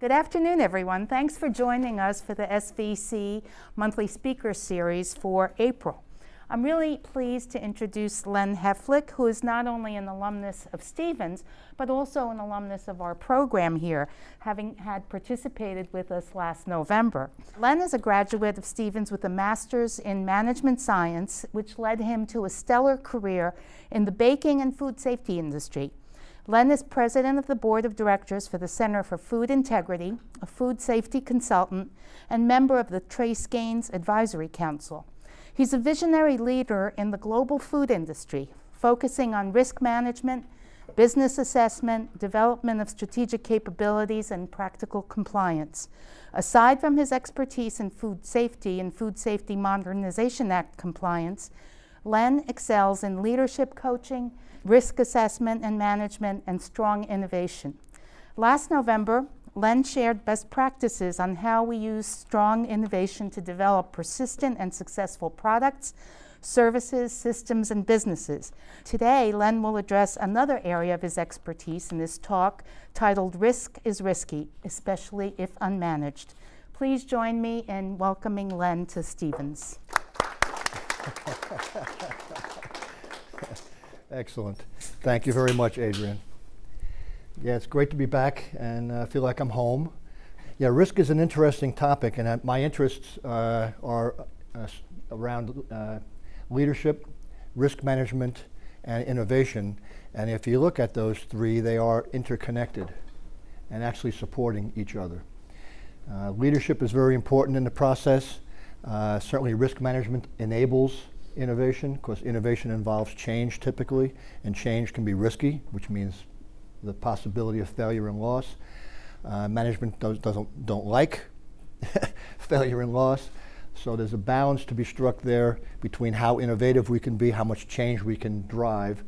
Good afternoon, everyone. Thanks for joining us for the SVC Monthly Speaker Series for April. I'm really pleased to introduce Len Heflich, who is not only an alumnus of Stevens, but also an alumnus of our program here, having had participated with us last November. Len is a graduate of Stevens with a master's in management science, which led him to a stellar career in the baking and food safety industry. Len is president of the board of directors for the Center for Food Integrity, a food safety consultant, and member of the Trace Gaines Advisory Council. He's a visionary leader in the global food industry, focusing on risk management, business assessment, development of strategic capabilities, and practical compliance. Aside from his expertise in food safety and Food Safety Modernization Act compliance, Len excels in leadership coaching, risk assessment and management, and strong innovation. Last November, Len shared best practices on how we use strong innovation to develop persistent and successful products, services, systems, and businesses. Today, Len will address another area of his expertise in this talk titled Risk is Risky, especially if unmanaged. Please join me in welcoming Len to Stevens. Excellent. Thank you very much, Adrian. Yeah, it's great to be back and I feel like I'm home. Yeah, risk is an interesting topic, and my interests are around leadership, risk management, and innovation. And if you look at those three, they are interconnected and actually supporting each other. Leadership is very important in the process. Certainly risk management enables innovation, because innovation involves change typically, and change can be risky, which means the possibility of failure and loss. Management don't like failure and loss, so there's a balance to be struck there between how innovative we can be, how much change we can drive,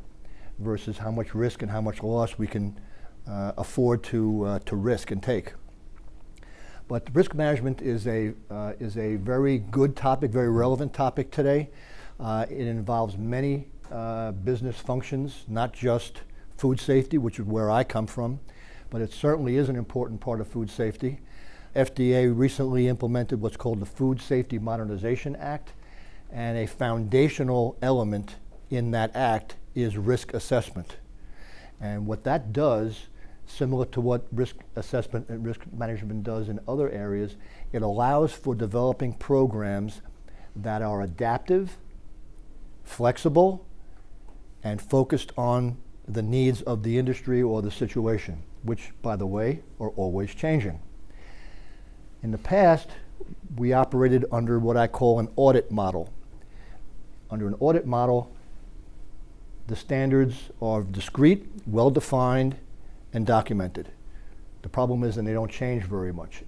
versus how much risk and how much loss we can afford to risk and take. But risk management is a very good topic, very relevant topic today. It involves many business functions, not just food safety, which is where I come from, but it certainly is an important part of food safety. FDA recently implemented what's called the Food Safety Modernization Act, and a foundational element in that act is risk assessment. And what that does, similar to what risk assessment and risk management does in other areas, it allows for developing programs that are adaptive, flexible, and focused on the needs of the industry or the situation, which, by the way, are always changing. In the past, we operated under what I call an audit model. Under an audit model, the standards are discrete, well-defined, and documented. The problem is that they don't change very much,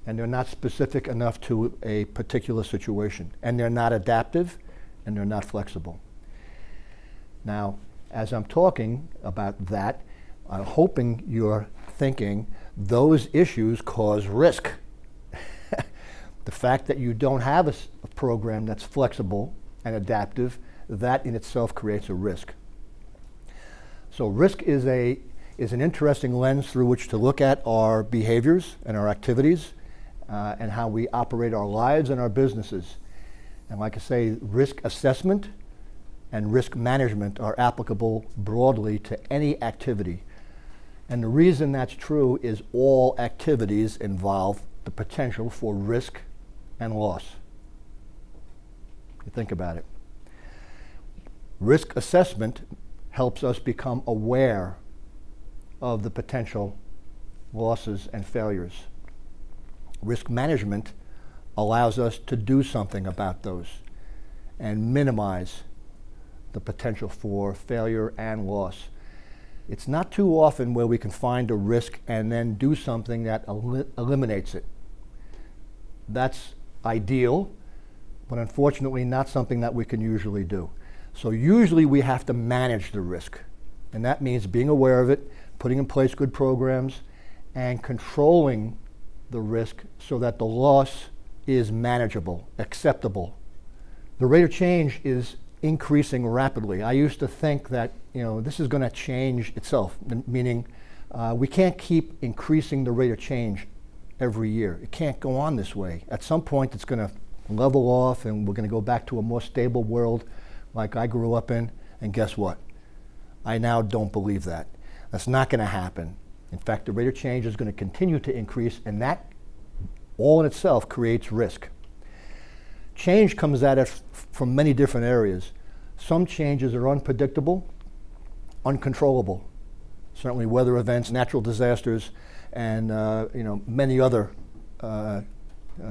and they're not specific enough to a particular situation, and they're not adaptive, and they're not flexible. Now, as I'm talking about that, I'm hoping you're thinking those issues cause risk. The fact that you don't have a program that's flexible and adaptive, that in itself creates a risk. So risk is an interesting lens through which to look at our behaviors and our activities and how we operate our lives and our businesses. And like I say, risk assessment and risk management are applicable broadly to any activity. And the reason that's true is all activities involve the potential for risk and loss. You think about it. Risk assessment helps us become aware of the potential losses and failures. Risk management allows us to do something about those and minimize the potential for failure and loss. It's not too often where we can find a risk and then do something that eliminates it. That's ideal, but unfortunately not something that we can usually do. So usually we have to manage the risk, and that means being aware of it, putting in place good programs, and controlling the risk so that the loss is manageable, acceptable. The rate of change is increasing rapidly. I used to think that this is going to change itself, meaning we can't keep increasing the rate of change every year. It can't go on this way. At some point, it's going to level off, and we're going to go back to a more stable world like I grew up in. And guess what? I now don't believe that. That's not going to happen. In fact, the rate of change is going to continue to increase, and that all in itself creates risk. Change comes at us from many different areas. Some changes are unpredictable, uncontrollable. Certainly weather events, natural disasters, and many other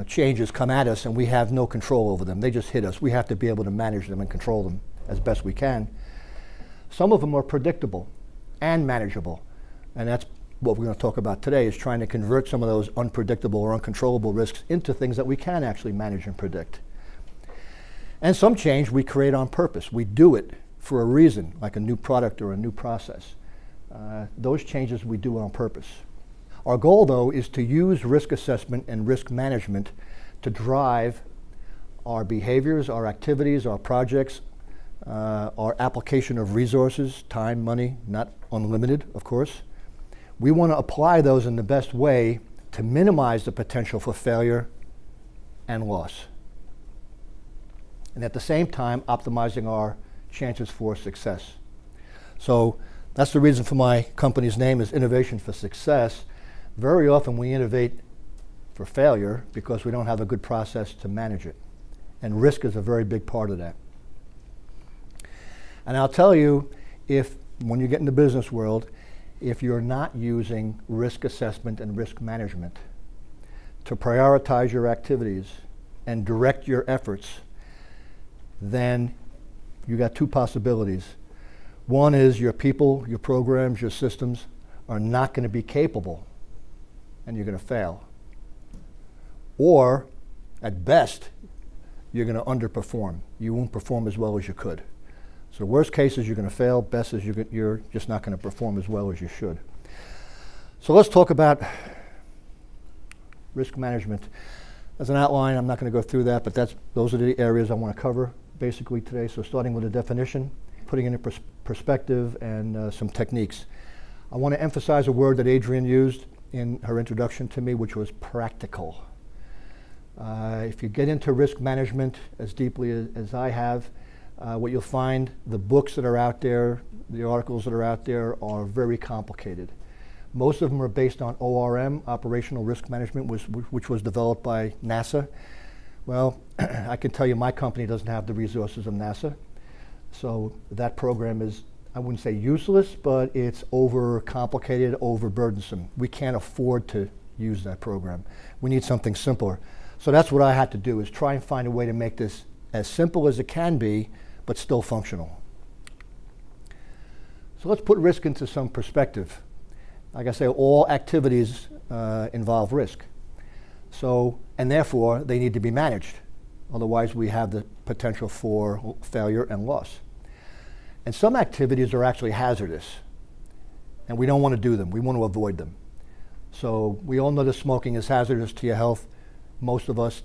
changes come at us, and we have no control over them. They just hit us. We have to be able to manage them and control them as best we can. Some of them are predictable and manageable, and that's what we're going to talk about today, is trying to convert some of those unpredictable or uncontrollable risks into things that we can actually manage and predict. And some change we create on purpose. We do it for a reason, like a new product or a new process. Those changes we do on purpose. Our goal, though, is to use risk assessment and risk management to drive our behaviors, our activities, our projects, our application of resources, time, money, not unlimited, of course. We want to apply those in the best way to minimize the potential for failure and loss, and at the same time optimizing our chances for success. So that's the reason for my company's name is Innovation for Success. Very often we innovate for failure because we don't have a good process to manage it, and risk is a very big part of that. And I'll tell you, when you get in the business world, if you're not using risk assessment and risk management to prioritize your activities and direct your efforts, then you got two possibilities. One is your people, your programs, your systems are not going to be capable, and you're going to fail. Or, at best, you're going to underperform. You won't perform as well as you could. So worst case is you're going to fail, best is you're just not going to perform as well as you should. So let's talk about risk management. As an outline, I'm not going to go through that, but those are the areas I want to cover basically today. So starting with a definition, putting it in perspective, and some techniques. I want to emphasize a word that Adrienne used in her introduction to me, which was practical. If you get into risk management as deeply as I have, what you'll find, the books that are out there, the articles that are out there are very complicated. Most of them are based on ORM, Operational Risk Management, which was developed by NASA. Well, I can tell you my company doesn't have the resources of NASA. So that program is, I wouldn't say useless, but it's over-complicated, over-burdensome. We can't afford to use that program. We need something simpler. So that's what I had to do, is try and find a way to make this as simple as it can be, but still functional. So let's put risk into some perspective. Like I say, all activities involve risk. So, and therefore, they need to be managed. Otherwise, we have the potential for failure and loss. And some activities are actually hazardous, and we don't want to do them. We want to avoid them. So we all know that smoking is hazardous to your health. Most of us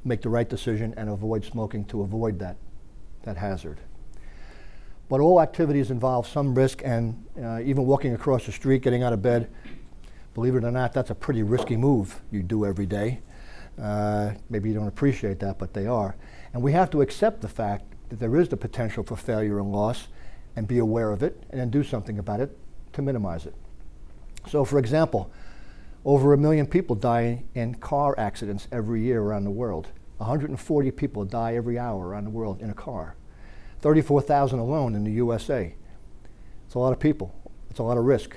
make the right decision and avoid smoking to avoid that hazard. But all activities involve some risk, and even walking across the street, getting out of bed, believe it or not, that's a pretty risky move you do every day. Maybe you don't appreciate that, but they are. And we have to accept the fact that there is the potential for failure and loss, and be aware of it, and then do something about it to minimize it. So for example, over 1 million people die in car accidents every year around the world. 140 people die every hour around the world in a car. 34,000 alone in the USA. It's a lot of people. It's a lot of risk.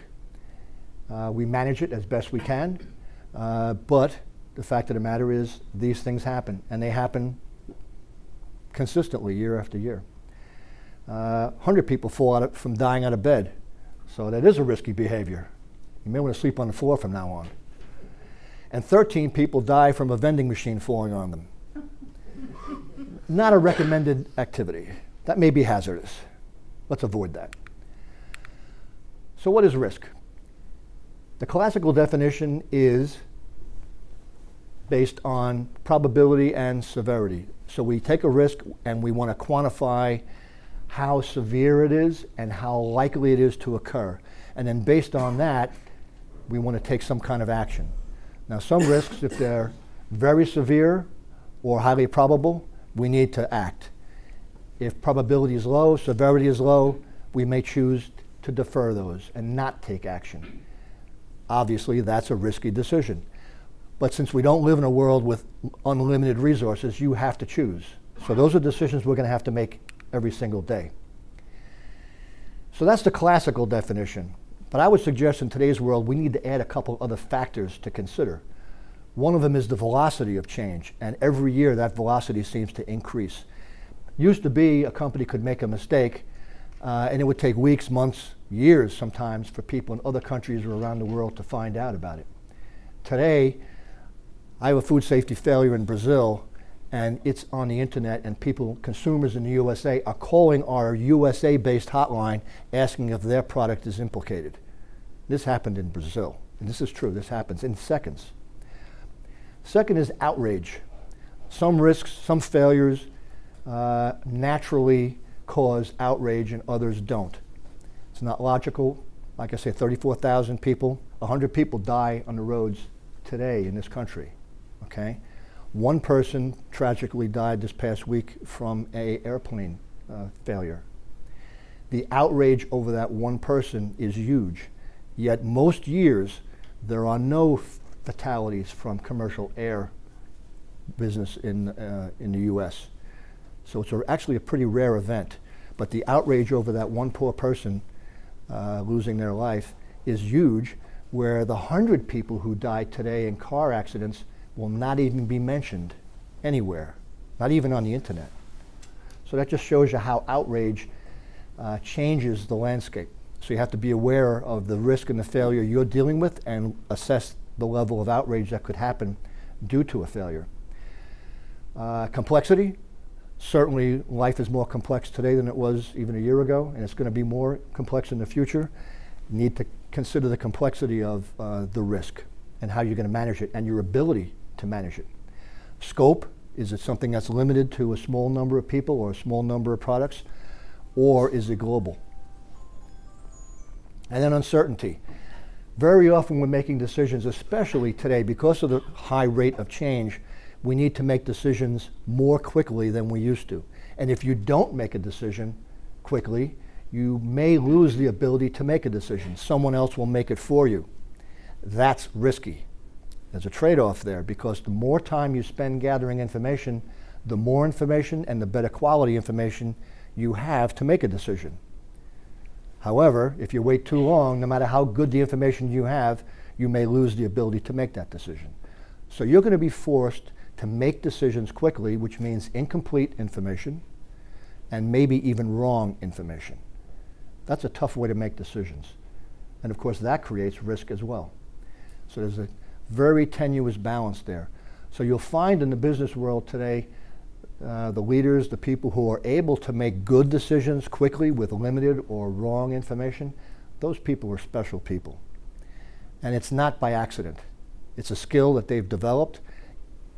We manage it as best we can, but the fact of the matter is these things happen, and they happen consistently year after year. 100 people fall from dying out of bed, so that is a risky behavior. You may want to sleep on the floor from now on. And 13 people die from a vending machine falling on them. Not a recommended activity. That may be hazardous. Let's avoid that. So what is risk? The classical definition is based on probability and severity. So we take a risk and we want to quantify how severe it is and how likely it is to occur. And then based on that, we want to take some kind of action. Now, some risks, if they're very severe or highly probable, we need to act. If probability is low, severity is low, we may choose to defer those and not take action. Obviously, that's a risky decision. But since we don't live in a world with unlimited resources, you have to choose. So those are decisions we're going to have to make every single day. So that's the classical definition. But I would suggest in today's world, we need to add a couple other factors to consider. One of them is the velocity of change, and every year that velocity seems to increase. Used to be a company could make a mistake, and it would take weeks, months, years sometimes for people in other countries or around the world to find out about it. Today, I have a food safety failure in Brazil, and it's on the internet, and people, consumers in the USA, are calling our USA-based hotline asking if their product is implicated. This happened in Brazil, and this is true. This happens in seconds. Second is outrage. Some risks, some failures naturally cause outrage and others don't. It's not logical. Like I say, 34,000 people, 100 people die on the roads today in this country, okay? One person tragically died this past week from an airplane failure. The outrage over that one person is huge, yet most years there are no fatalities from commercial air business in the US. So it's actually a pretty rare event, but the outrage over that one poor person losing their life is huge, where the 100 people who died today in car accidents will not even be mentioned anywhere, not even on the internet. So that just shows you how outrage changes the landscape. So you have to be aware of the risk and the failure you're dealing with and assess the level of outrage that could happen due to a failure. Complexity. Certainly life is more complex today than it was even a year ago, and it's going to be more complex in the future. You need to consider the complexity of the risk and how you're going to manage it and your ability to manage it. Scope, is it something that's limited to a small number of people or a small number of products, or is it global? And then uncertainty. Very often we're making decisions, especially today, because of the high rate of change, we need to make decisions more quickly than we used to. And if you don't make a decision quickly, you may lose the ability to make a decision. Someone else will make it for you. That's risky. There's a trade-off there, because the more time you spend gathering information, the more information and the better quality information you have to make a decision. However, if you wait too long, no matter how good the information you have, you may lose the ability to make that decision. So you're going to be forced to make decisions quickly, which means incomplete information and maybe even wrong information. That's a tough way to make decisions. And of course, that creates risk as well. So there's a very tenuous balance there. So you'll find in the business world today, the leaders, the people who are able to make good decisions quickly with limited or wrong information, those people are special people. And it's not by accident. It's a skill that they've developed.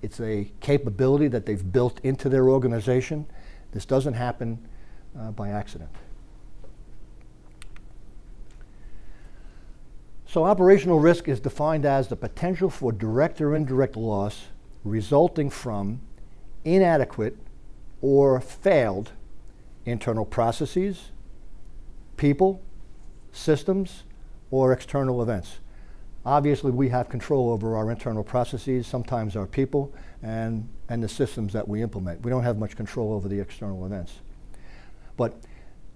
It's a capability that they've built into their organization. This doesn't happen by accident. So operational risk is defined as the potential for direct or indirect loss resulting from inadequate or failed internal processes, people, systems, or external events. Obviously, we have control over our internal processes, sometimes our people, and the systems that we implement. We don't have much control over the external events. But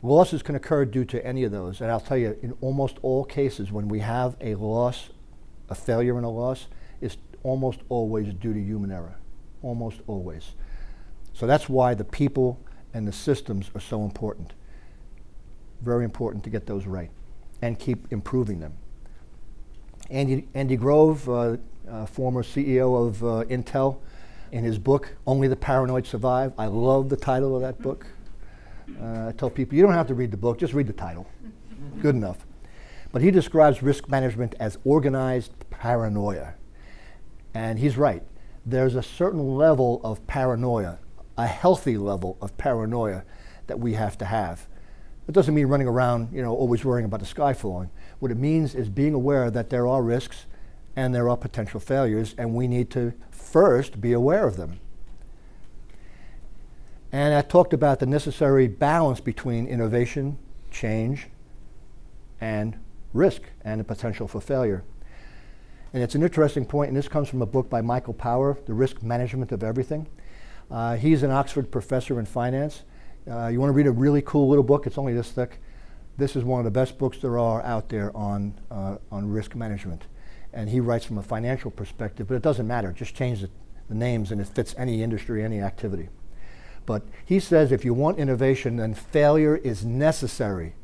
losses can occur due to any of those, and I'll tell you, in almost all cases, when we have a loss, a failure in a loss, it's almost always due to human error, almost always. So that's why the people and the systems are so important. Very important to get those right and keep improving them. Andy Grove, former CEO of Intel, in his book, Only the Paranoid Survive. I love the title of that book. I tell people, you don't have to read the book, just read the title. Good enough. But he describes risk management as organized paranoia. And he's right. There's a certain level of paranoia, a healthy level of paranoia that we have to have. It doesn't mean running around, always worrying about the sky falling. What it means is being aware that there are risks and there are potential failures, and we need to first be aware of them. And I talked about the necessary balance between innovation, change, and risk and the potential for failure. And it's an interesting point, and this comes from a book by Michael Power, The Risk Management of Everything. He's an Oxford professor in finance. You want to read a really cool little book, it's only this thick. This is one of the best books there are out there on risk management. And he writes from a financial perspective, but it doesn't matter, just change the names and it fits any industry, any activity. But he says if you want innovation, then failure is necessary.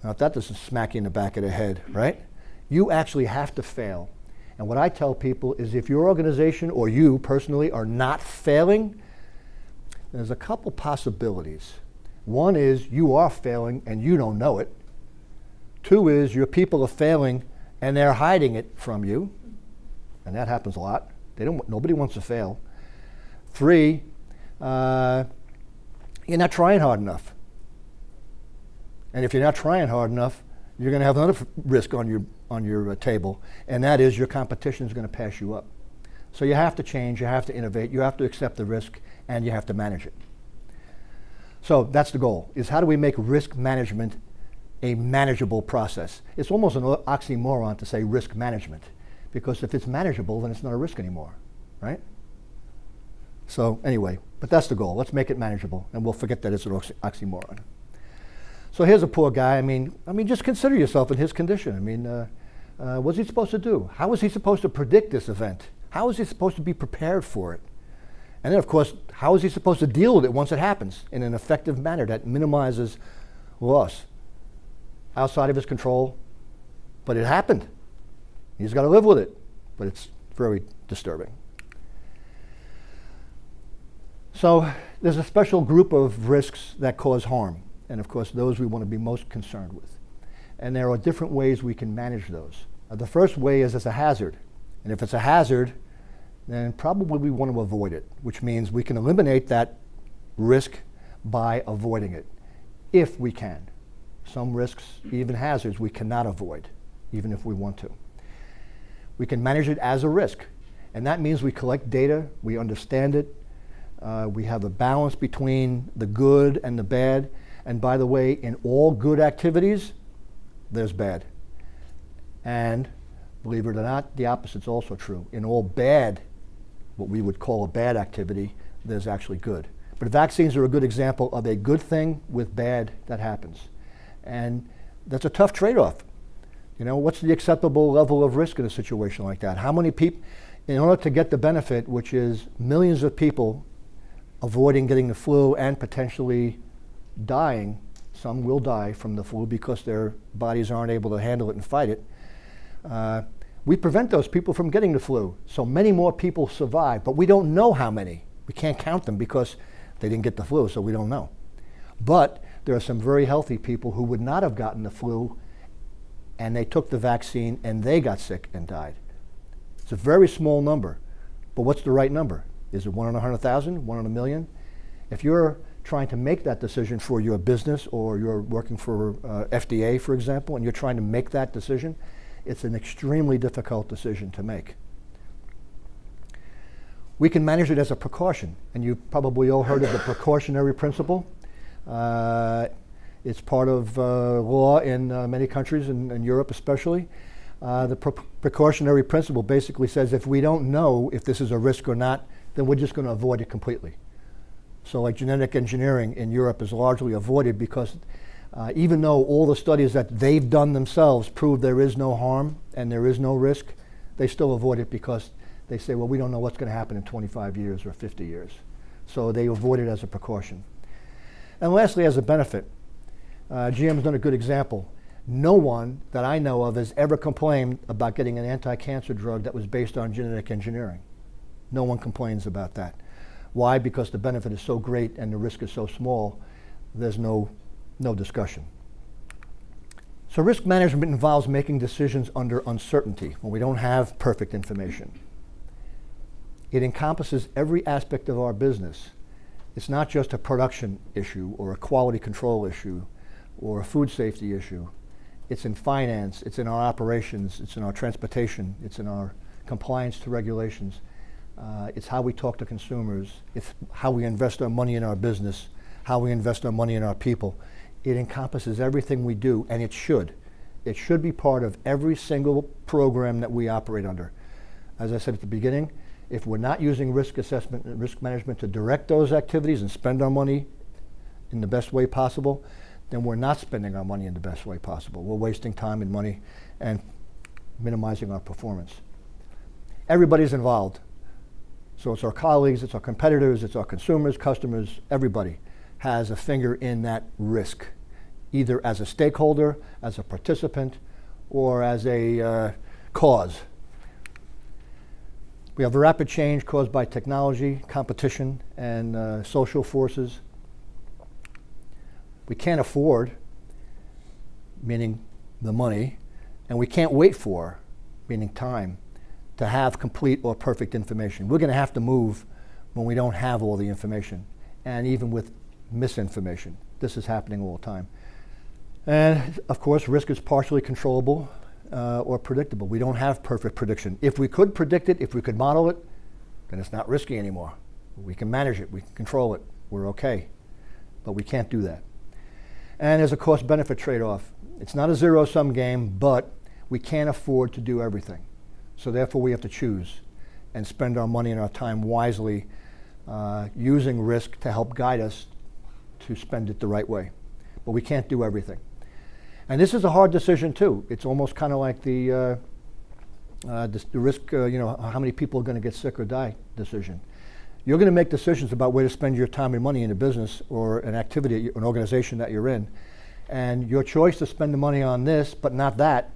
Now, if that doesn't smack you in the back of the head, right? You actually have to fail. And what I tell people is if your organization or you personally are not failing, there's a couple possibilities. One is you are failing and you don't know it. Two is your people are failing and they're hiding it from you. And that happens a lot. Nobody wants to fail. Three, you're not trying hard enough. And if you're not trying hard enough, you're going to have another risk on your table, and that is your competition is going to pass you up. So you have to change, you have to innovate, you have to accept the risk, and you have to manage it. So that's the goal, is how do we make risk management a manageable process? It's almost an oxymoron to say risk management, because if it's manageable, then it's not a risk anymore, right? So anyway, but that's the goal. Let's make it manageable, and we'll forget that it's an oxymoron. So here's a poor guy. I mean, just consider yourself in his condition. I mean, what's he supposed to do? How is he supposed to predict this event? How is he supposed to be prepared for it? And then, of course, how is he supposed to deal with it once it happens in an effective manner that minimizes loss? Outside of his control, but it happened. He's got to live with it, but it's very disturbing. So there's a special group of risks that cause harm. And of course, those we want to be most concerned with. And there are different ways we can manage those. The first way is as a hazard. And if it's a hazard, then probably we want to avoid it, which means we can eliminate that risk by avoiding it, if we can. Some risks, even hazards, we cannot avoid, even if we want to. We can manage it as a risk. And that means we collect data, we understand it, we have a balance between the good and the bad. And by the way, in all good activities, there's bad. And believe it or not, the opposite's also true. In all bad, what we would call a bad activity, there's actually good. But vaccines are a good example of a good thing with bad that happens. And that's a tough trade-off. You know, what's the acceptable level of risk in a situation like that? How many people, in order to get the benefit, which is millions of people avoiding getting the flu and potentially dying, some will die from the flu because their bodies aren't able to handle it and fight it. We prevent those people from getting the flu. So many more people survive, but we don't know how many. We can't count them because they didn't get the flu, so we don't know. But there are some very healthy people who would not have gotten the flu, and they took the vaccine and they got sick and died. It's a very small number, but what's the right number? Is it 1 in 100,000, 1 in a million? If you're trying to make that decision for your business, or you're working for FDA, for example, and you're trying to make that decision, it's an extremely difficult decision to make. We can manage it as a precaution, and you've probably all heard of the precautionary principle. It's part of law in many countries, in Europe especially. The precautionary principle basically says if we don't know if this is a risk or not, then we're just going to avoid it completely. So like genetic engineering in Europe is largely avoided because even though all the studies that they've done themselves prove there is no harm and there is no risk, they still avoid it because they say, well, we don't know what's going to happen in 25 years or 50 years. So they avoid it as a precaution. And lastly, as a benefit, GM's done a good example. No one that I know of has ever complained about getting an anti-cancer drug that was based on genetic engineering. No one complains about that. Why? Because the benefit is so great and the risk is so small, there's no discussion. So risk management involves making decisions under uncertainty when we don't have perfect information. It encompasses every aspect of our business. It's not just a production issue or a quality control issue or a food safety issue. It's in finance, it's in our operations, it's in our transportation, it's in our compliance to regulations. It's how we talk to consumers, it's how we invest our money in our business, how we invest our money in our people. It encompasses everything we do, and it should. It should be part of every single program that we operate under. As I said at the beginning, if we're not using risk assessment and risk management to direct those activities and spend our money in the best way possible, then we're not spending our money in the best way possible. We're wasting time and money and minimizing our performance. Everybody's involved. So it's our colleagues, it's our competitors, it's our consumers, customers, everybody has a finger in that risk, either as a stakeholder, as a participant, or as a cause. We have a rapid change caused by technology, competition, and social forces. We can't afford, meaning the money, and we can't wait for, meaning time, to have complete or perfect information. We're going to have to move when we don't have all the information, and even with misinformation. This is happening all the time. And of course, risk is partially controllable or predictable. We don't have perfect prediction. If we could predict it, if we could model it, then it's not risky anymore. We can manage it, we can control it, we're okay. But we can't do that. And there's a cost-benefit trade-off. It's not a zero-sum game, but we can't afford to do everything. So therefore we have to choose and spend our money and our time wisely, using risk to help guide us to spend it the right way. But we can't do everything. And this is a hard decision too. It's almost kind of like the risk, how many people are going to get sick or die decision. You're going to make decisions about where to spend your time and money in a business or an activity, an organization that you're in. And your choice to spend the money on this, but not that,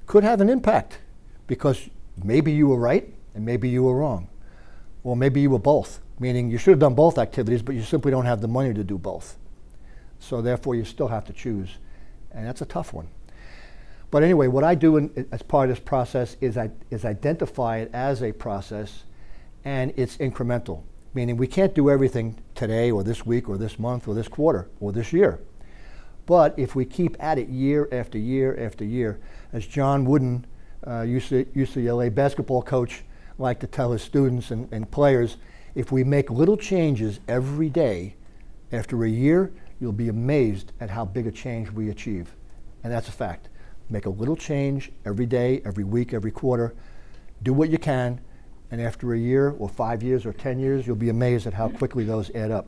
could have an impact, because maybe you were right and maybe you were wrong. Or maybe you were both, meaning you should have done both activities, but you simply don't have the money to do both. So therefore you still have to choose. And that's a tough one. But anyway, what I do as part of this process is identify it as a process, and it's incremental, meaning we can't do everything today or this week or this month or this quarter or this year. But if we keep at it year after year after year, as John Wooden, UCLA basketball coach, liked to tell his students and players, if we make little changes every day, after a year, you'll be amazed at how big a change we achieve. And that's a fact. Make a little change every day, every week, every quarter. Do what you can, and after a year or 5 years or 10 years, you'll be amazed at how quickly those add up.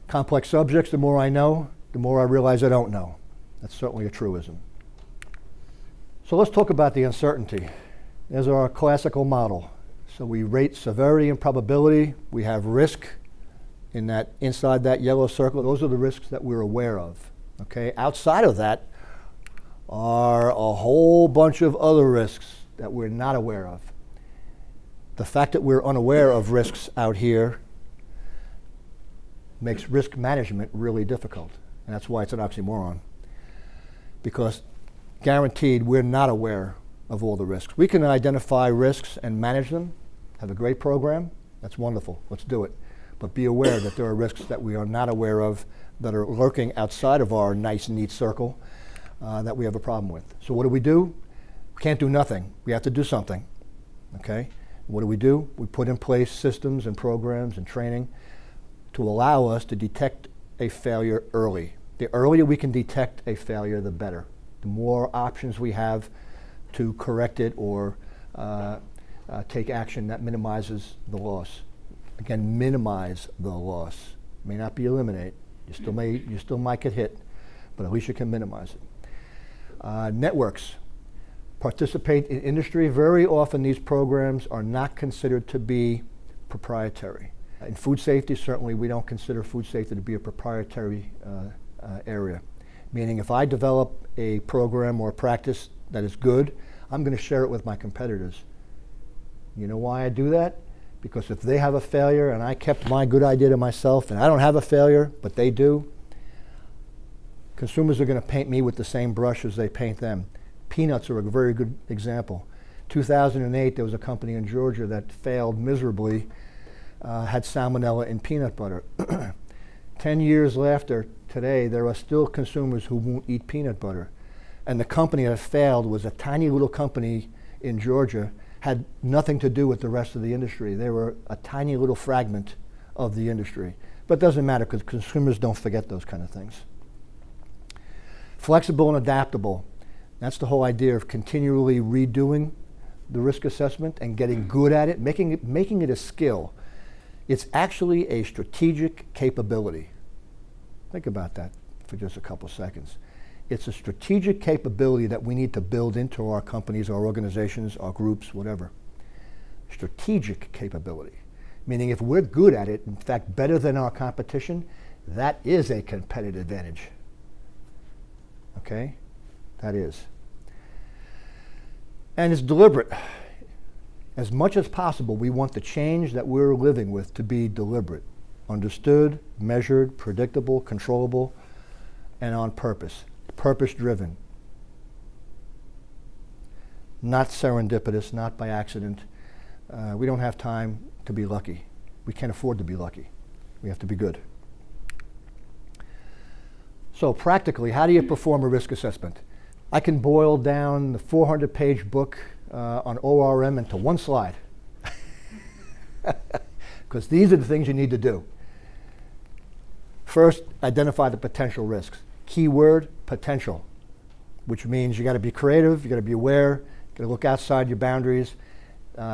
Complex subjects, the more I know, the more I realize I don't know. That's certainly a truism. So let's talk about the uncertainty. There's our classical model. So we rate severity and probability. We have risk inside that yellow circle. Those are the risks that we're aware of. Okay? Outside of that are a whole bunch of other risks that we're not aware of. The fact that we're unaware of risks out here makes risk management really difficult. And that's why it's an oxymoron. Because guaranteed, we're not aware of all the risks. We can identify risks and manage them, have a great program. That's wonderful. Let's do it. But be aware that there are risks that we are not aware of that are lurking outside of our nice, neat circle that we have a problem with. So what do? We can't do nothing. We have to do something. Okay? What do? We put in place systems and programs and training to allow us to detect a failure early. The earlier we can detect a failure, the better. The more options we have to correct it or take action that minimizes the loss. Again, minimize the loss. May not be eliminate. You still might get hit, but at least you can minimize it. Networks. Participate in industry. Very often these programs are not considered to be proprietary. In food safety, certainly we don't consider food safety to be a proprietary area. Meaning if I develop a program or a practice that is good, I'm going to share it with my competitors. You know why I do that? Because if they have a failure and I kept my good idea to myself and I don't have a failure, but they do, consumers are going to paint me with the same brush as they paint them. Peanuts are a very good example. 2008, there was a company in Georgia that failed miserably, had salmonella in peanut butter. 10 years after today, there are still consumers who won't eat peanut butter. And the company that failed was a tiny little company in Georgia, had nothing to do with the rest of the industry. They were a tiny little fragment of the industry. But it doesn't matter because consumers don't forget those kind of things. Flexible and adaptable. That's the whole idea of continually redoing the risk assessment and getting good at it, making it a skill. It's actually a strategic capability. Think about that for just a couple seconds. It's a strategic capability that we need to build into our companies, our organizations, our groups, whatever. Strategic capability. Meaning if we're good at it, in fact better than our competition, that is a competitive advantage. Okay? That is. And it's deliberate. As much as possible, we want the change that we're living with to be deliberate, understood, measured, predictable, controllable, and on purpose. Purpose-driven. Not serendipitous, not by accident. We don't have time to be lucky. We can't afford to be lucky. We have to be good. So practically, how do you perform a risk assessment? I can boil down the 400-page book on ORM into one slide. Because these are the things you need to do. First, identify the potential risks. Keyword, potential, which means you got to be creative, you got to be aware, you got to look outside your boundaries.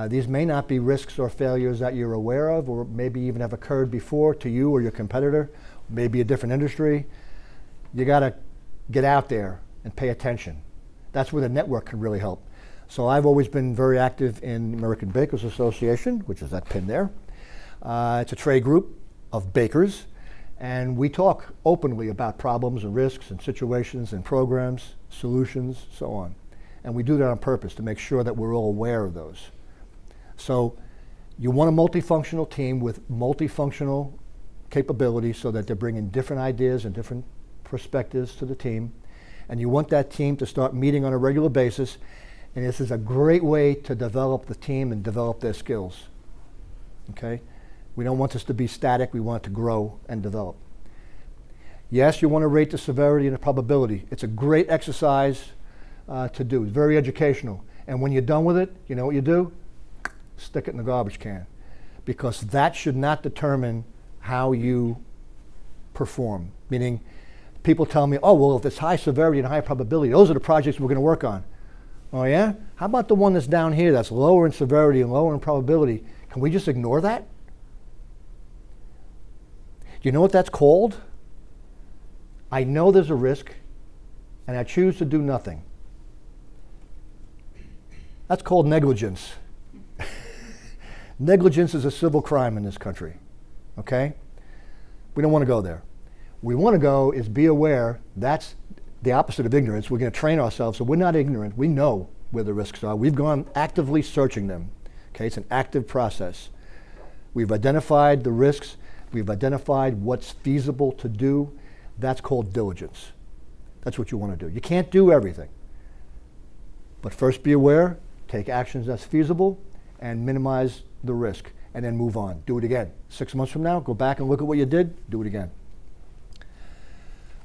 These may not be risks or failures that you're aware of, or maybe even have occurred before to you or your competitor, maybe a different industry. You got to get out there and pay attention. That's where the network can really help. So I've always been very active in American Bakers Association, which is that pin there. It's a trade group of bakers. And we talk openly about problems and risks and situations and programs, solutions, so on. And we do that on purpose to make sure that we're all aware of those. So you want a multifunctional team with multifunctional capabilities so that they're bringing different ideas and different perspectives to the team. And you want that team to start meeting on a regular basis. And this is a great way to develop the team and develop their skills. Okay? We don't want this to be static. We want it to grow and develop. Yes, you want to rate the severity and the probability. It's a great exercise to do. It's very educational. And when you're done with it, you know what you do? Stick it in the garbage can. Because that should not determine how you perform. Meaning, people tell me, oh, well, if it's high severity and high probability, those are the projects we're going to work on. Oh, yeah? How about the one that's down here that's lower in severity and lower in probability? Can we just ignore that? Do you know what that's called? I know there's a risk, and I choose to do nothing. That's called negligence. Negligence is a civil crime in this country, okay? We don't want to go there. We want to go is be aware. That's the opposite of ignorance. We're going to train ourselves so we're not ignorant. We know where the risks are. We've gone actively searching them, okay? It's an active process. We've identified the risks. We've identified what's feasible to do. That's called diligence. That's what you want to do. You can't do everything. But first be aware, take actions that's feasible, and minimize the risk, and then move on. Do it again. 6 months from now, go back and look at what you did, do it again.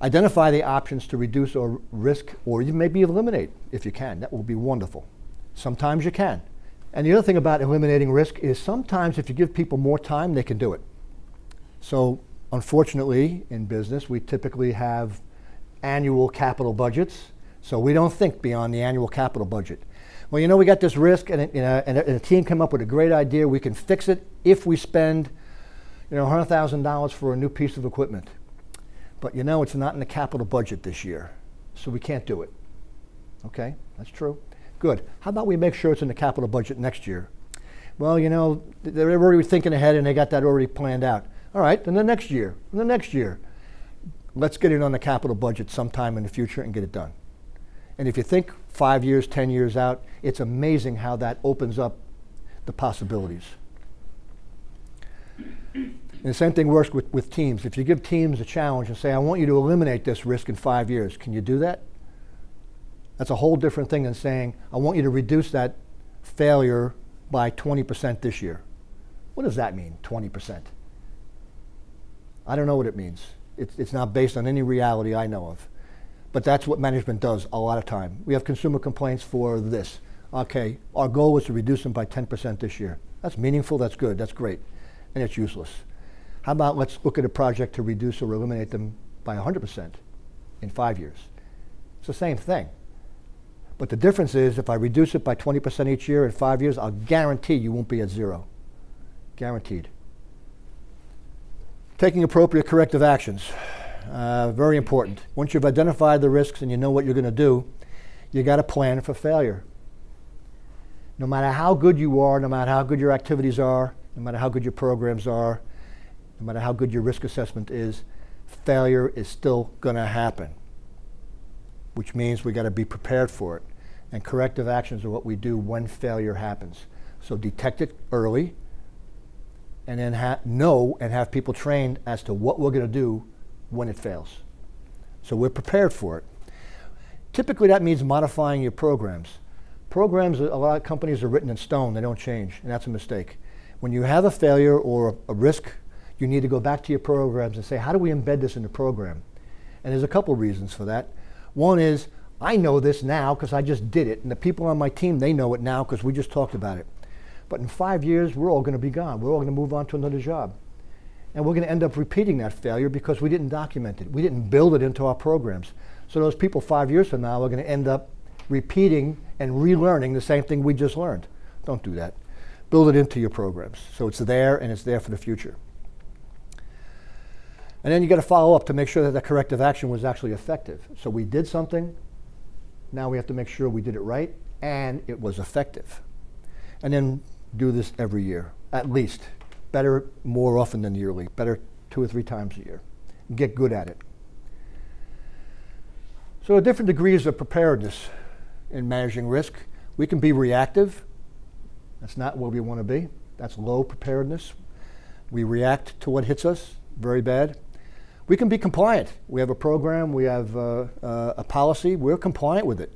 Identify the options to reduce or risk, or you maybe eliminate if you can. That will be wonderful. Sometimes you can. And the other thing about eliminating risk is sometimes if you give people more time, they can do it. So unfortunately, in business, we typically have annual capital budgets, so we don't think beyond the annual capital budget. Well, you know, we got this risk, and a team come up with a great idea. We can fix it if we spend, $100,000 for a new piece of equipment. But it's not in the capital budget this year, so we can't do it. Okay, that's true. Good. How about we make sure it's in the capital budget next year? Well, they're already thinking ahead, and they got that already planned out. All right, then the next year, let's get it on the capital budget sometime in the future and get it done. And if you think 5 years, 10 years out, it's amazing how that opens up the possibilities. And the same thing works with teams. If you give teams a challenge and say, I want you to eliminate this risk in 5 years, can you do that? That's a whole different thing than saying, I want you to reduce that failure by 20% this year. What does that mean, 20%? I don't know what it means. It's not based on any reality I know of. But that's what management does a lot of time. We have consumer complaints for this. Okay, our goal is to reduce them by 10% this year. That's meaningful, that's good, that's great, and it's useless. How about let's look at a project to reduce or eliminate them by 100% in 5 years? It's the same thing. But the difference is if I reduce it by 20% each year in 5 years, I'll guarantee you won't be at zero. Guaranteed. Taking appropriate corrective actions. Very important. Once you've identified the risks and you know what you're going to do, you got to plan for failure. No matter how good you are, no matter how good your activities are, no matter how good your programs are, no matter how good your risk assessment is, failure is still going to happen, which means we got to be prepared for it. And corrective actions are what we do when failure happens. So detect it early, and then know and have people trained as to what we're going to do when it fails. So we're prepared for it. Typically that means modifying your programs. Programs, a lot of companies are written in stone, they don't change, and that's a mistake. When you have a failure or a risk, you need to go back to your programs and say, how do we embed this in the program? And there's a couple reasons for that. One is, I know this now because I just did it, and the people on my team, they know it now because we just talked about it. But in 5 years, we're all going to be gone. We're all going to move on to another job. And we're going to end up repeating that failure because we didn't document it. We didn't build it into our programs. So those people 5 years from now are going to end up repeating and relearning the same thing we just learned. Don't do that. Build it into your programs so it's there and it's there for the future. And then you got to follow up to make sure that the corrective action was actually effective. So we did something, now we have to make sure we did it right and it was effective. And then do this every year, at least. Better more often than yearly, better 2 or 3 times a year. Get good at it. So different degrees of preparedness in managing risk. We can be reactive. That's not where we want to be. That's low preparedness. We react to what hits us, very bad. We can be compliant. We have a program, we have a policy, we're compliant with it.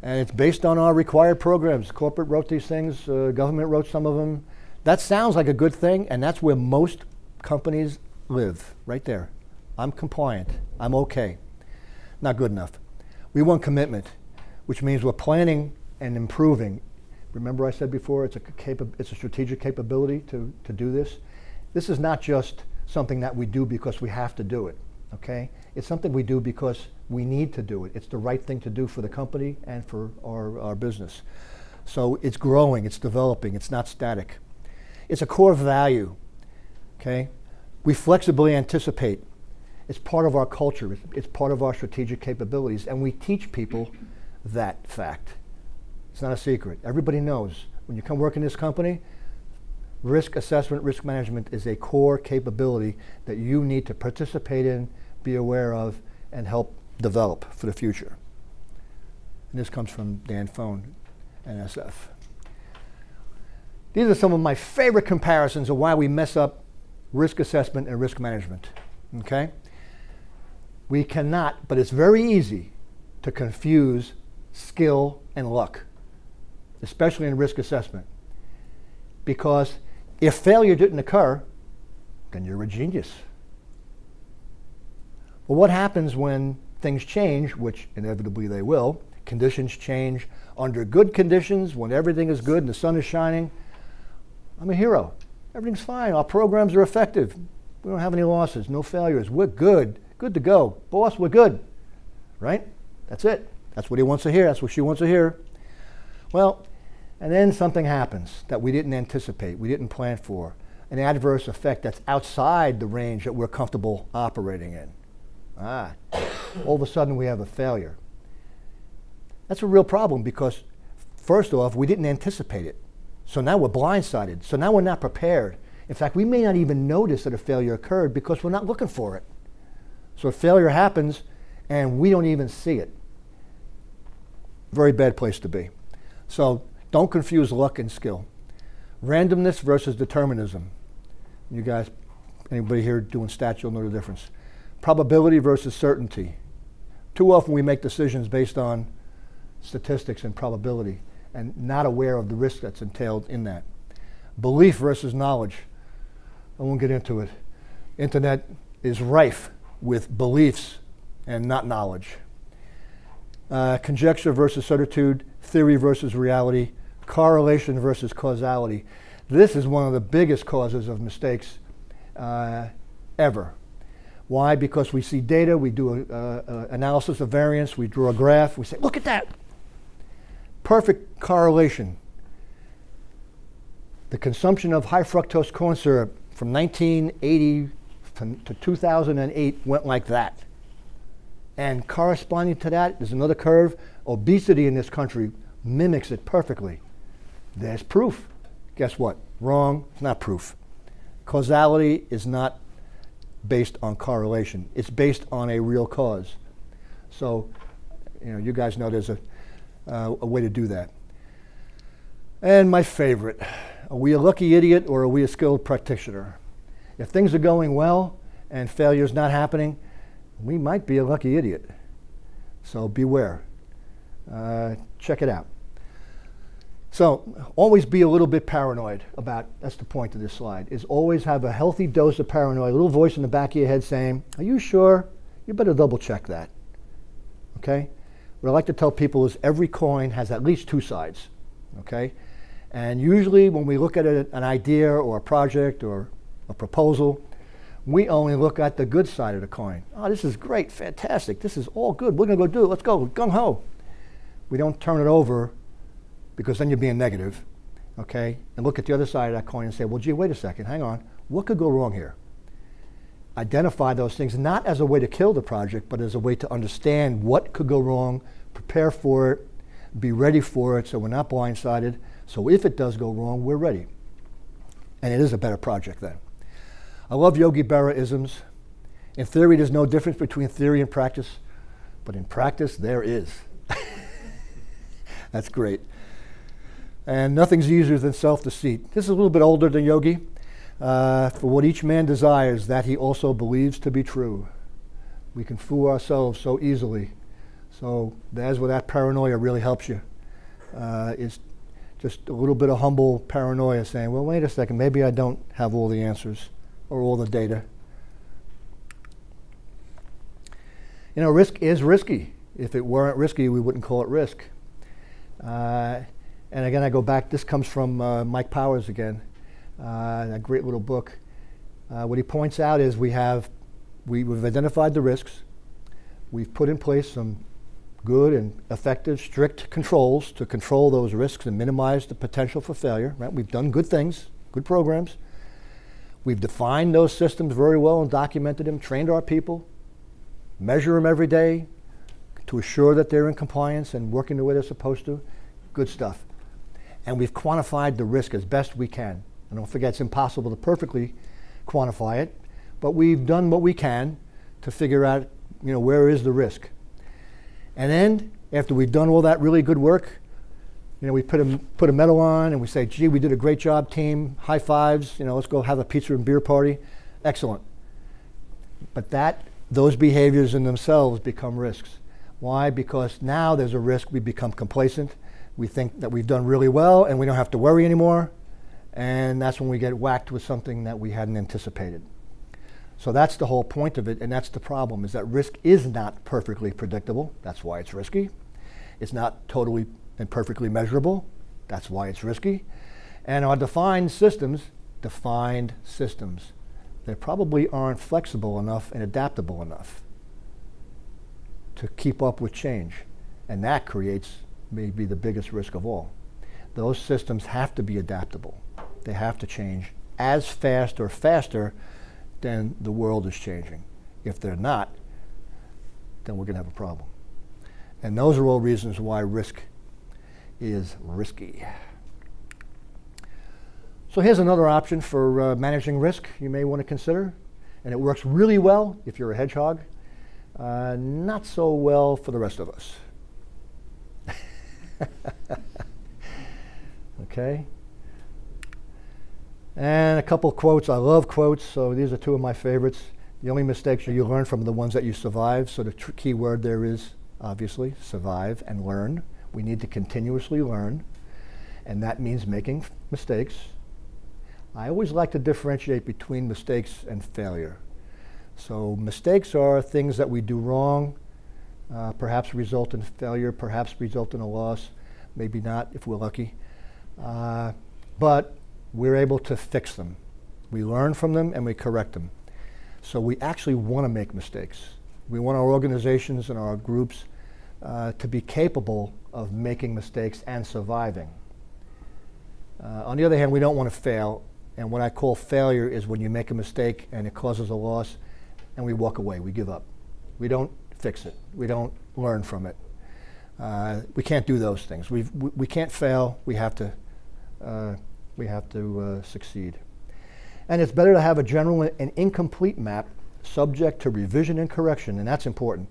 And it's based on our required programs. Corporate wrote these things, government wrote some of them. That sounds like a good thing, and that's where most companies live, right there. I'm compliant, I'm okay. Not good enough. We want commitment, which means we're planning and improving. Remember I said before, it's a strategic capability to do this. This is not just something that we do because we have to do it, okay? It's something we do because we need to do it. It's the right thing to do for the company and for our business. So it's growing, it's developing, it's not static. It's a core value, okay? We flexibly anticipate. It's part of our culture, it's part of our strategic capabilities, and we teach people that fact. It's not a secret. Everybody knows when you come work in this company, risk assessment, risk management is a core capability that you need to participate in, be aware of, and help develop for the future. And this comes from Dan Phone, NSF. These are some of my favorite comparisons of why we mess up risk assessment and risk management, okay? We cannot, but it's very easy to confuse skill and luck, especially in risk assessment. Because if failure didn't occur, then you're a genius. Well, what happens when things change, which inevitably they will? Conditions change. Under good conditions, when everything is good and the sun is shining, I'm a hero. Everything's fine. Our programs are effective. We don't have any losses, no failures. We're good. Good to go. Boss, we're good. Right? That's it. That's what he wants to hear. That's what she wants to hear. Well, and then something happens that we didn't anticipate, we didn't plan for, an adverse effect that's outside the range that we're comfortable operating in. All of a sudden we have a failure. That's a real problem because, first off, we didn't anticipate it. So now we're blindsided. So now we're not prepared. In fact, we may not even notice that a failure occurred because we're not looking for it. So a failure happens and we don't even see it. Very bad place to be. So don't confuse luck and skill. Randomness versus determinism. You guys, anybody here doing stats, you'll know the difference. Probability versus certainty. Too often we make decisions based on statistics and probability and not aware of the risk that's entailed in that. Belief versus knowledge. I won't get into it. Internet, is rife with beliefs and not knowledge. Conjecture versus certitude, theory versus reality, correlation versus causality. This is one of the biggest causes of mistakes ever. Why? Because we see data, we do an analysis of variance, we draw a graph, we say, look at that. Perfect correlation. The consumption of high fructose corn syrup from 1980 to 2008 went like that. And corresponding to that, there's another curve. Obesity in this country mimics it perfectly. There's proof. Guess what? Wrong. It's not proof. Causality is not based on correlation. It's based on a real cause. So, you guys know there's a way to do that. And my favorite, are we a lucky idiot or are we a skilled practitioner? If things are going well and failure's not happening, we might be a lucky idiot. So beware. Check it out. So always be a little bit paranoid about, that's the point of this slide, is always have a healthy dose of paranoia, a little voice in the back of your head saying, are you sure? You better double check that. Okay? What I like to tell people is every coin has at least two sides. Okay? And usually when we look at an idea or a project or a proposal, we only look at the good side of the coin. Oh, this is great, fantastic, this is all good, we're going to go do it, let's go, gung-ho. We don't turn it over because then you're being negative, okay? And look at the other side of that coin and say, well, gee, wait a second, hang on, what could go wrong here? Identify those things not as a way to kill the project, but as a way to understand what could go wrong, prepare for it, be ready for it so we're not blindsided. So if it does go wrong, we're ready. And it is a better project then. I love Yogi Berra-isms. In theory, there's no difference between theory and practice, but in practice, there is. That's great. And nothing's easier than self-deceit. This is a little bit older than Yogi. For what each man desires, that he also believes to be true. We can fool ourselves so easily. So that's where that paranoia really helps you. It's just a little bit of humble paranoia saying, well, wait a second, maybe I don't have all the answers or all the data. Risk is risky. If it weren't risky, we wouldn't call it risk. And again, I go back, this comes from Mike Powers again, that great little book. What he points out is we've identified the risks. We've put in place some good and effective, strict controls to control those risks and minimize the potential for failure. Right? We've done good things, good programs. We've defined those systems very well and documented them, trained our people, measure them every day to assure that they're in compliance and working the way they're supposed to. Good stuff. And we've quantified the risk as best we can. And don't forget, it's impossible to perfectly quantify it, but we've done what we can to figure out, where is the risk. And then, after we've done all that really good work, we put a medal on and we say, gee, we did a great job, team, high fives, let's go have a pizza and beer party. Excellent. But those behaviors in themselves become risks. Why? Because now there's a risk we become complacent. We think that we've done really well and we don't have to worry anymore. And that's when we get whacked with something that we hadn't anticipated. So that's the whole point of it, and that's the problem, is that risk is not perfectly predictable. That's why it's risky. It's not totally and perfectly measurable. That's why it's risky. And our defined systems, they probably aren't flexible enough and adaptable enough to keep up with change. And that creates maybe the biggest risk of all. Those systems have to be adaptable. They have to change as fast or faster than the world is changing. If they're not, then we're going to have a problem. And those are all reasons why risk is risky. So here's another option for managing risk you may want to consider. And it works really well if you're a hedgehog. Not so well for the rest of us. Okay? And a couple quotes. I love quotes, so these are two of my favorites. The only mistakes you learn from are the ones that you survive. So the key word there is, obviously, survive and learn. We need to continuously learn, and that means making mistakes. I always like to differentiate between mistakes and failure. So mistakes are things that we do wrong, perhaps result in failure, perhaps result in a loss, maybe not if we're lucky. But we're able to fix them. We learn from them and we correct them. So we actually want to make mistakes. We want our organizations and our groups to be capable of making mistakes and surviving. On the other hand, we don't want to fail. And what I call failure is when you make a mistake and it causes a loss and we walk away, we give up. We don't fix it. We don't learn from it. We can't do those things. We can't fail. We have to succeed. And it's better to have a general and incomplete map subject to revision and correction, and that's important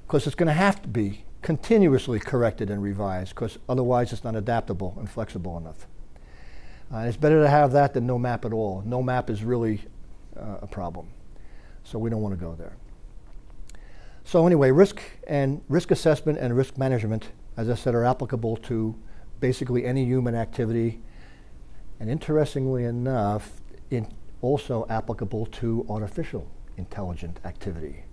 because it's going to have to be continuously corrected and revised because otherwise it's not adaptable and flexible enough. It's better to have that than no map at all. No map is really a problem, so we don't want to go there. So anyway, risk assessment and risk management, as I said, are applicable to basically any human activity, and interestingly enough, also applicable to artificial intelligent activity.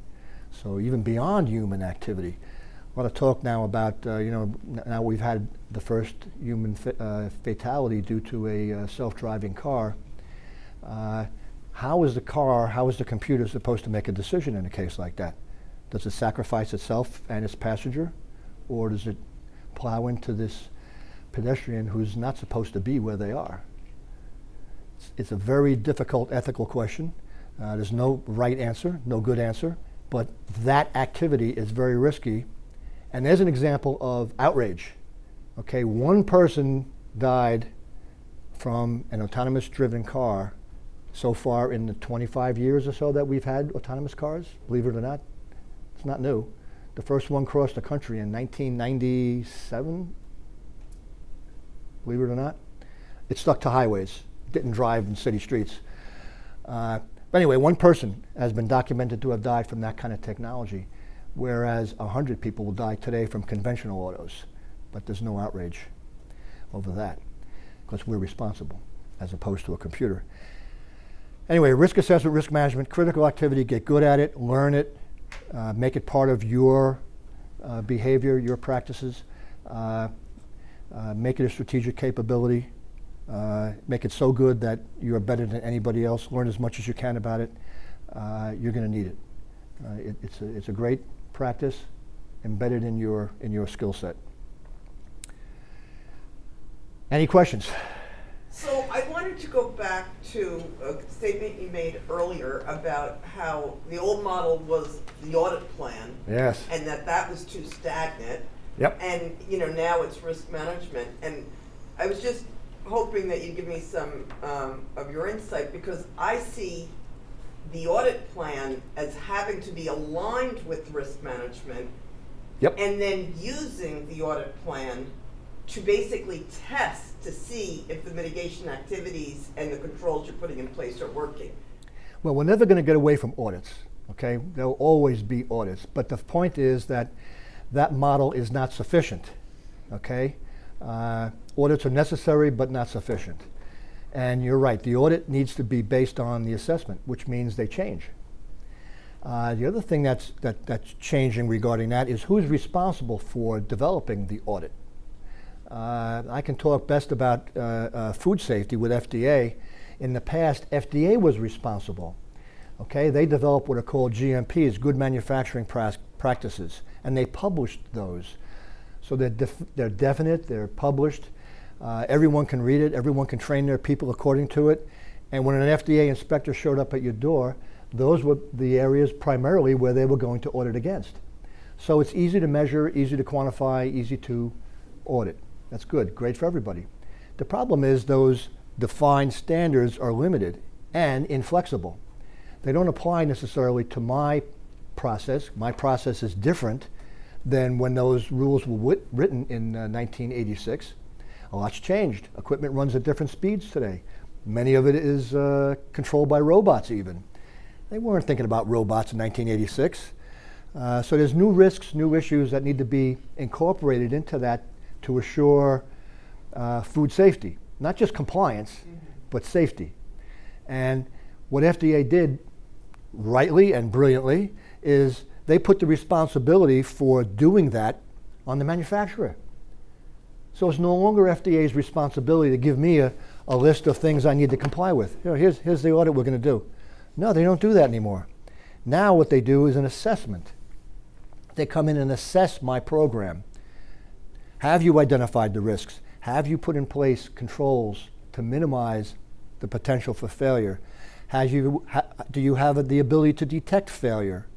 So even beyond human activity. I want to talk now about, now we've had the first human fatality due to a self-driving car. How is the computer supposed to make a decision in a case like that? Does it sacrifice itself and its passenger? Or does it plow into this pedestrian who's not supposed to be where they are? It's a very difficult ethical question. There's no right answer, no good answer, but that activity is very risky. And there's an example of outrage. Okay, one person died from an autonomous driven car so far in the 25 years or so that we've had autonomous cars, believe it or not. It's not new. The first one crossed the country in 1997, believe it or not. It stuck to highways, didn't drive in city streets. But anyway, one person has been documented to have died from that kind of technology, whereas 100 people will die today from conventional autos. But there's no outrage over that because we're responsible as opposed to a computer. Anyway, risk assessment, risk management, critical activity, get good at it, learn it, make it part of your behavior, your practices, make it a strategic capability, make it so good that you're better than anybody else, learn as much as you can about it. You're going to need it. It's a great practice embedded in your skill set. Any questions? So I wanted to go back to a statement you made earlier about how the old model was the audit plan. Yes. And that was too stagnant. Yep. And now it's risk management. And I was just hoping that you'd give me some of your insight, because I see the audit plan as having to be aligned with risk management. Yep. And then using the audit plan to basically test to see if the mitigation activities and the controls you're putting in place are working. Well, we're never going to get away from audits, okay? There'll always be audits, but the point is that that model is not sufficient, okay? Audits are necessary but not sufficient. And you're right, the audit needs to be based on the assessment, which means they change. The other thing that's changing regarding that is who's responsible for developing the audit. I can talk best about food safety with FDA. In the past, FDA was responsible. Okay, they developed what are called GMPs, good manufacturing practices, and they published those. So they're definite, they're published. Everyone can read it, everyone can train their people according to it. And when an FDA inspector showed up at your door, those were the areas primarily where they were going to audit against. So it's easy to measure, easy to quantify, easy to audit. That's good, great for everybody. The problem is those defined standards are limited and inflexible. They don't apply necessarily to my process. My process is different than when those rules were written in 1986. A lot's changed. Equipment runs at different speeds today. Many of it is controlled by robots even. They weren't thinking about robots in 1986. So there's new risks, new issues that need to be incorporated into that to assure food safety. Not just compliance, but safety. And what FDA did rightly and brilliantly, is they put the responsibility for doing that on the manufacturer. So it's no longer FDA's responsibility to give me a list of things I need to comply with. Here's the audit we're going to do. No, they don't do that anymore. Now what they do is an assessment. They come in and assess my program. Have you identified the risks? Have you put in place controls to minimize the potential for failure? Do you have the ability to detect failure?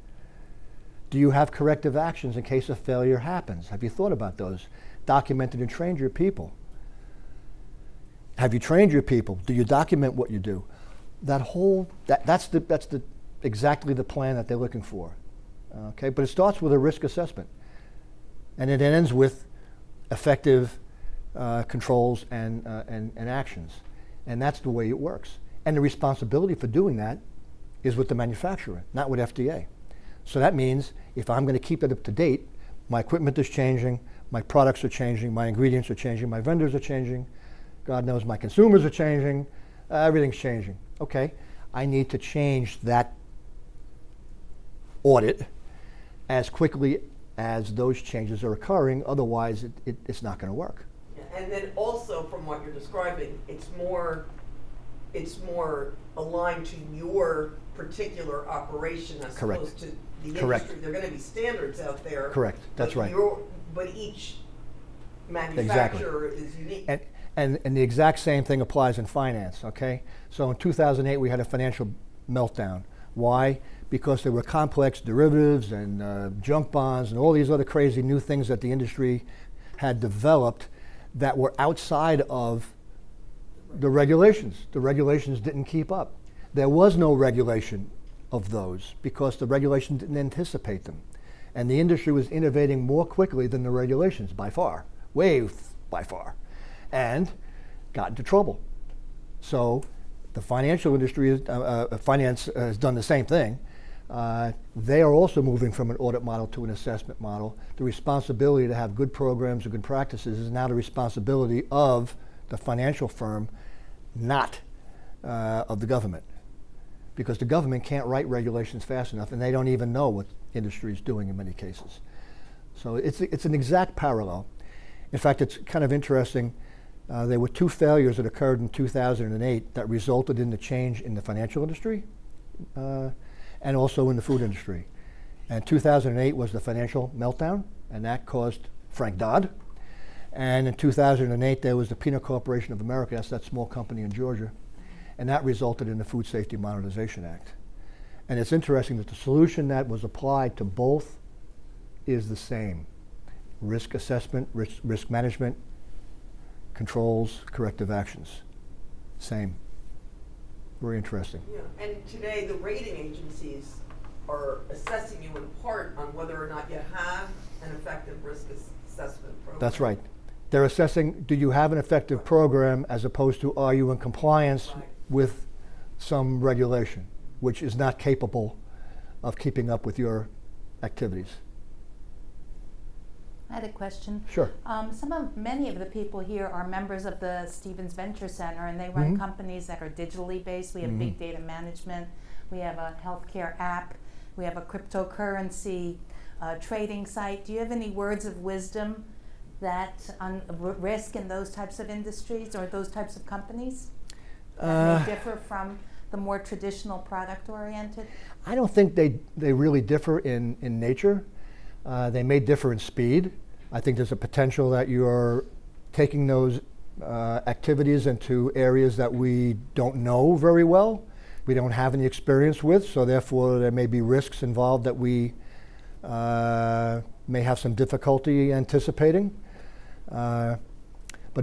Do you have corrective actions in case a failure happens? Have you thought about those? Documented and trained your people. Have you trained your people? Do you document what you do? That's exactly the plan that they're looking for. Okay, but it starts with a risk assessment, and it ends with effective controls and actions, and that's the way it works. And the responsibility for doing that is with the manufacturer, not with FDA. So that means if I'm going to keep it up to date, my equipment is changing, my products are changing, my ingredients are changing, my vendors are changing, God knows my consumers are changing, everything's changing. Okay, I need to change that audit as quickly as those changes are occurring, otherwise it's not going to work. And then also from what you're describing, it's more aligned to your particular operation as Correct. opposed to the Correct. industry. There are going to be standards out there. Correct, that's right. But each manufacturer is unique. And the exact same thing applies in finance, okay? So in 2008, we had a financial meltdown. Why? Because there were complex derivatives and junk bonds and all these other crazy new things that the industry had developed that were outside of the regulations. The regulations didn't keep up. There was no regulation of those because the regulation didn't anticipate them. And the industry was innovating more quickly than the regulations, by far, by far, and got into trouble. So the financial industry, finance has done the same thing. They are also moving from an audit model to an assessment model. The responsibility to have good programs and good practices is now the responsibility of the financial firm, not of the government. Because the government can't write regulations fast enough, and they don't even know what industry is doing in many cases. So it's an exact parallel. In fact, it's kind of interesting. There were two failures that occurred in 2008 that resulted in the change in the financial industry and also in the food industry. And 2008 was the financial meltdown, and that caused Frank Dodd. And in 2008, there was the Peanut Corporation of America, that's that small company in Georgia, and that resulted in the Food Safety Modernization Act. And it's interesting that the solution that was applied to both is the same. Risk assessment, risk management, controls, corrective actions. Same. Very interesting. Yeah. And today the rating agencies are assessing you in part on whether or not you have an effective risk assessment program. That's right. They're assessing, do you have an effective program, as opposed to are you in compliance with some regulation, which is not capable of keeping up with your activities. I had a question. Sure. Many of the people here are members of the Stevens Venture Center, and they run Mhm. companies that are digitally based. We have Mhm. big data management. We have a healthcare app. We have a cryptocurrency trading site. Do you have any words of wisdom that on risk in those types of industries or those types of companies that may differ from the more traditional product-oriented? I don't think they really differ in nature. They may differ in speed. I think there's a potential that you're taking those activities into areas that we don't know very well, we don't have any experience with, so therefore there may be risks involved that we may have some difficulty anticipating. But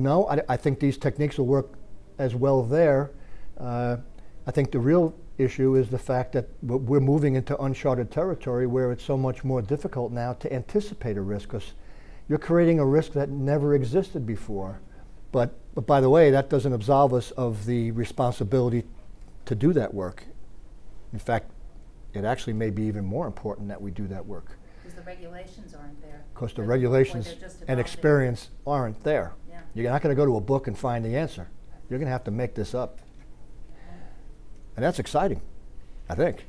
no, I think these techniques will work as well there. I think the real issue is the fact that we're moving into uncharted territory where it's so much more difficult now to anticipate a risk, because you're creating a risk that never existed before. But by the way, that doesn't absolve us of the responsibility to do that work. In fact, it actually may be even more important that we do that work. Because the regulations aren't there. Because the regulations and experience aren't there. Yeah. You're not going to go to a book and find the answer. You're going to have to make this up. And that's exciting, I think.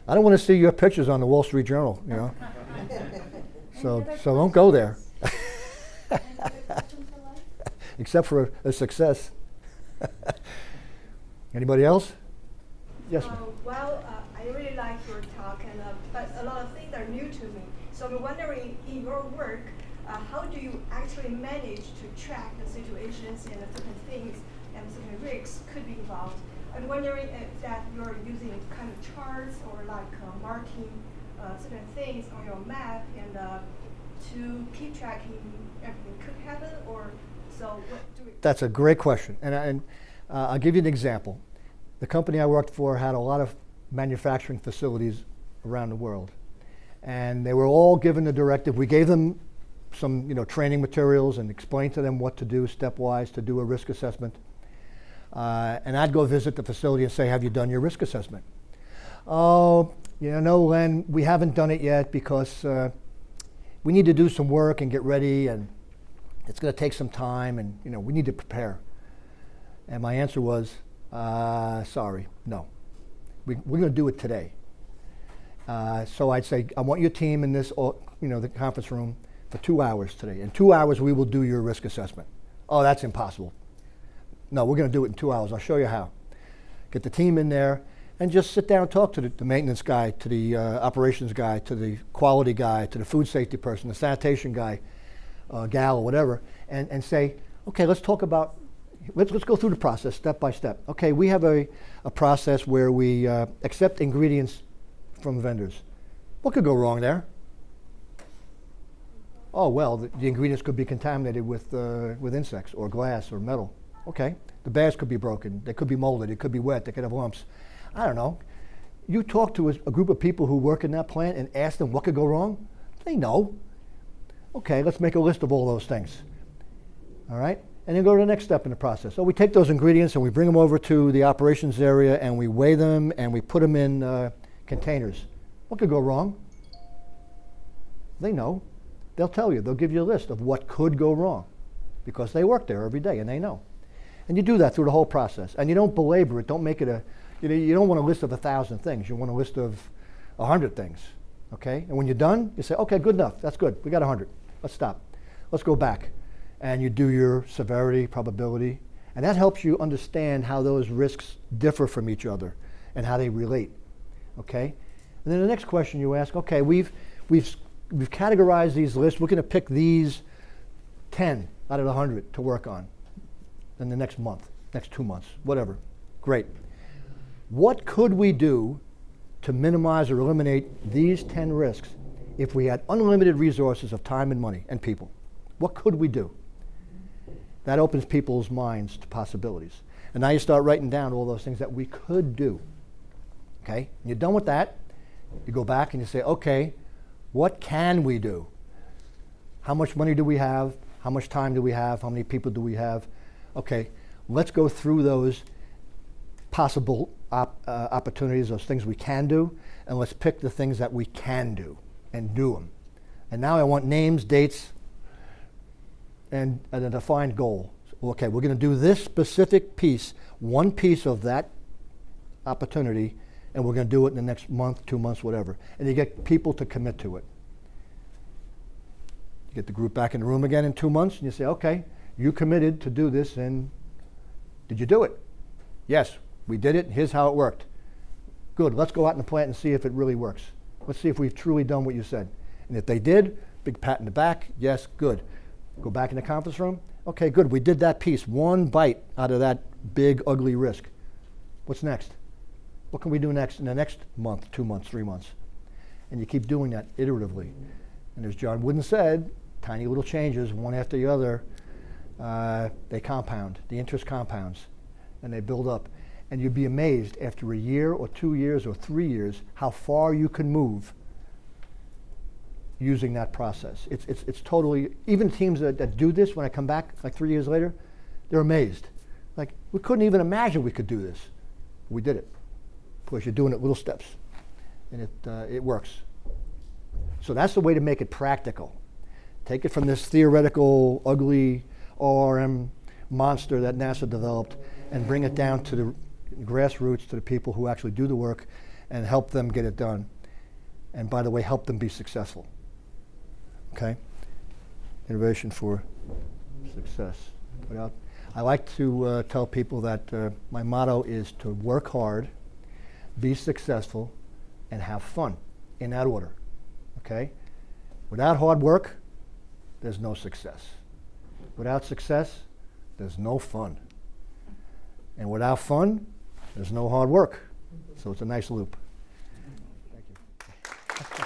I don't want to see your pictures on the Wall Street Journal, you know. So don't go there. Except for a success. Anybody else? Yes, ma'am. I really like your talk, but a lot of things are new to me. So I'm wondering, in your work, how do you actually manage to track the situations and the certain things and certain risks could be involved? I'm wondering if that you're using kind of charts or like marking certain things on your map and to keep tracking everything could happen, or so what do we? That's a great question, and I'll give you an example. The company I worked for had a lot of manufacturing facilities around the world, and they were all given the directive. We gave them some, training materials and explained to them what to do stepwise to do a risk assessment. And I'd go visit the facility and say, "Have you done your risk assessment?" "Oh, no, Len, we haven't done it yet because we need to do some work and get ready, and it's going to take some time, and we need to prepare." And my answer was, "Sorry, no. We're going to do it today." So I'd say, "I want your team in this, the conference room for 2 hours today. In 2 hours, we will do your risk assessment." "Oh, that's impossible." "No, we're going to do it in 2 hours. I'll show you how." Get the team in there and just sit down and talk to the maintenance guy, to the operations guy, to the quality guy, to the food safety person, the sanitation guy, gal, or whatever, and say, "Okay, let's talk about, let's go through the process step by step. Okay, we have a process where we accept ingredients from vendors. What could go wrong there?" "Oh, well, the ingredients could be contaminated with insects or glass or metal." "Okay, the bags could be broken, they could be molded, it could be wet, they could have lumps." "I don't know." You talk to a group of people who work in that plant and ask them what could go wrong, they know. "Okay, let's make a list of all those things." All right? And then go to the next step in the process. So we take those ingredients and we bring them over to the operations area and we weigh them and we put them in containers. What could go wrong? They know. They'll tell you. They'll give you a list of what could go wrong because they work there every day and they know. And you do that through the whole process. And you don't belabor it. Don't make it you don't want a list of 1,000 things. You want a list of 100 things. Okay? And when you're done, you say, "Okay, good enough. That's good. We got 100. Let's stop. Let's go back." And you do your severity, probability. And that helps you understand how those risks differ from each other and how they relate. Okay? And then the next question you ask, okay, we've categorized these lists. We're going to pick these 10 out of the 100 to work on in the next month, next 2 months, whatever. Great. What could we do to minimize or eliminate these 10 risks if we had unlimited resources of time and money and people? What could we do? That opens people's minds to possibilities. And now you start writing down all those things that we could do. Okay? And you're done with that. You go back and you say, okay, what can we do? How much money do we have? How much time do we have? How many people do we have? Okay, let's go through those possible opportunities, those things we can do, and let's pick the things that we can do and do them. And now I want names, dates, and a defined goal. Okay, we're going to do this specific piece, one piece of that opportunity, and we're going to do it in the next month, 2 months, whatever. And you get people to commit to it. You get the group back in the room again in 2 months, and you say, okay, you committed to do this, and did you do it? Yes, we did it. Here's how it worked. Good, let's go out in the plant and see if it really works. Let's see if we've truly done what you said. And if they did, big pat in the back, yes, good. Go back in the conference room. Okay, good, we did that piece, one bite out of that big, ugly risk. What's next? What can we do next in the next month, 2 months, 3 months? And you keep doing that iteratively. And as John Wooden said, tiny little changes, one after the other, they compound. The interest compounds, and they build up. And you'd be amazed after a year or 2 years or 3 years how far you can move using that process. It's totally, even teams that do this, when I come back like 3 years later, they're amazed. Like, we couldn't even imagine we could do this. We did it. Of course, you're doing it little steps, and it works. So that's the way to make it practical. Take it from this theoretical, ugly ORM monster that NASA developed and bring it down to the grassroots, to the people who actually do the work and help them get it done. And by the way, help them be successful. Okay? Innovation for success. I like to tell people that my motto is to work hard, be successful, and have fun, in that order. Okay? Without hard work, there's no success. Without success, there's no fun. And without fun, there's no hard work. So it's a nice loop. Thank you.